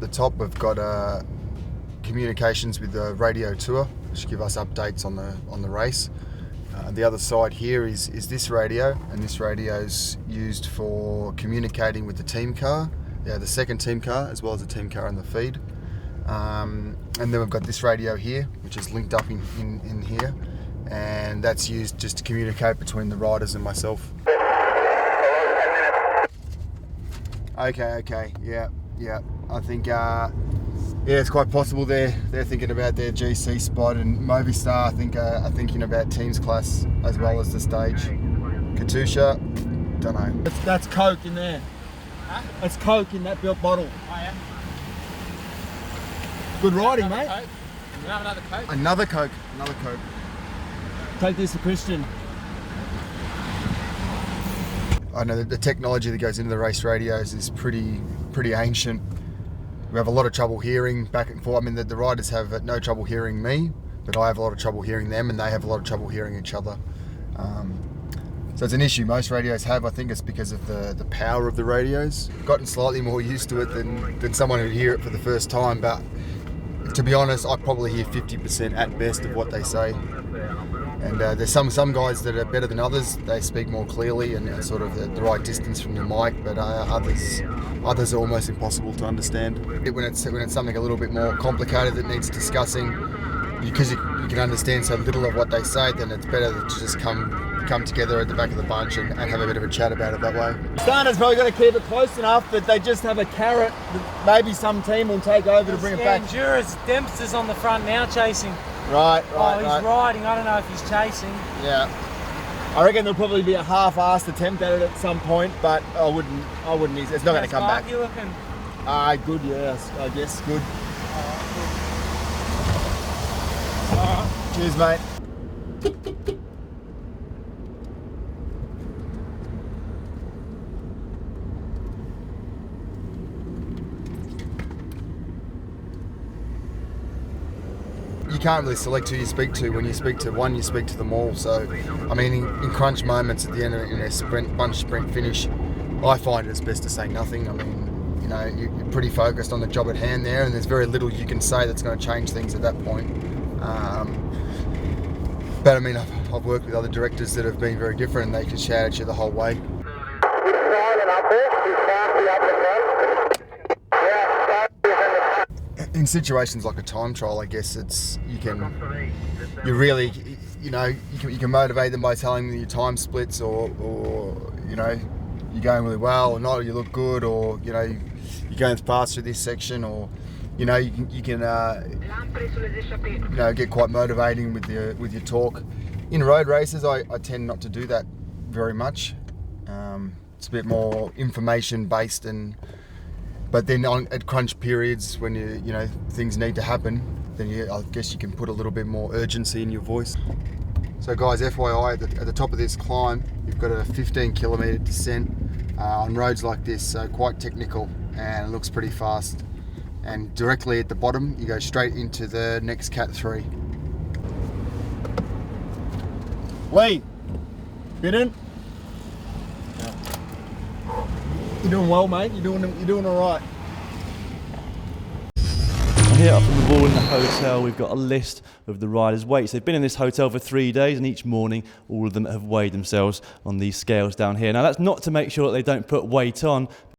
the top, we've got communications with the radio tour, which give us updates on the race. The other side here is this radio, and this radio is used for communicating with the team car, the second team car, as well as the team car in the feed. And then we've got this radio here, which is linked up in here, and that's used just to communicate between the riders and myself. Okay, yeah. I think, it's quite possible they're thinking about their GC spot, and Movistar, I think, are thinking about teams class as well as the stage. Katusha, don't know. That's Coke in there. Huh? That's Coke in that built bottle. Oh yeah. Good riding, mate. Coke. You have another Coke? Another Coke. Take this to Christian. I know that the technology that goes into the race radios is pretty ancient. We have a lot of trouble hearing back and forth. I mean, the riders have no trouble hearing me, but I have a lot of trouble hearing them, and they have a lot of trouble hearing each other. So it's an issue most radios have. I think it's because of the power of the radios. I've gotten slightly more used to it than someone who'd hear it for the first time, but to be honest, I probably hear 50% at best of what they say. And there's some guys that are better than others. They speak more clearly and sort of the right distance from the mic, but others are almost impossible to understand. When it's something a little bit more complicated that needs discussing, because you can understand so little of what they say, then it's better to just come together at the back of the bunch and have a bit of a chat about it that way. Starner's probably got to keep it close enough that they just have a carrot that maybe some team will take over to bring it back. Endurance, Dempster's on the front now chasing. Right. He's riding. I don't know if he's chasing. Yeah. I reckon there'll probably be a half-assed attempt at it at some point, but I wouldn't. It's not going to come back. You looking? Good. Yes, I guess good. All right. Cheers, mate. You can't really select who you speak to. When you speak to one, you speak to them all. So, I mean, in crunch moments at the end of a bunch sprint finish, I find it's best to say nothing. I mean, you're pretty focused on the job at hand there, and there's very little you can say that's going to change things at that point. But I mean, I've worked with other directors that have been very different, and they can shout at you the whole way. In situations like a time trial, I guess you can motivate them by telling them your time splits, or you're going really well, or not, or you look good, or you're going fast through this section, or you can get quite motivating with your talk. In road races, I tend not to do that very much. It's a bit more information based, but then at crunch periods when things need to happen, then I guess you can put a little bit more urgency in your voice. So guys, FYI, at the top of this climb, you've got a 15-kilometre descent on roads like this, so quite technical, and it looks pretty fast. And directly at the bottom, you go straight into the next Cat 3. Lee, bit in. You're doing well, mate. You're doing all right. Here up on the wall in the hotel, we've got a list of the riders' weights. They've been in this hotel for 3 days, and each morning all of them have weighed themselves on these scales down here. Now that's not to make sure that they don't put weight on,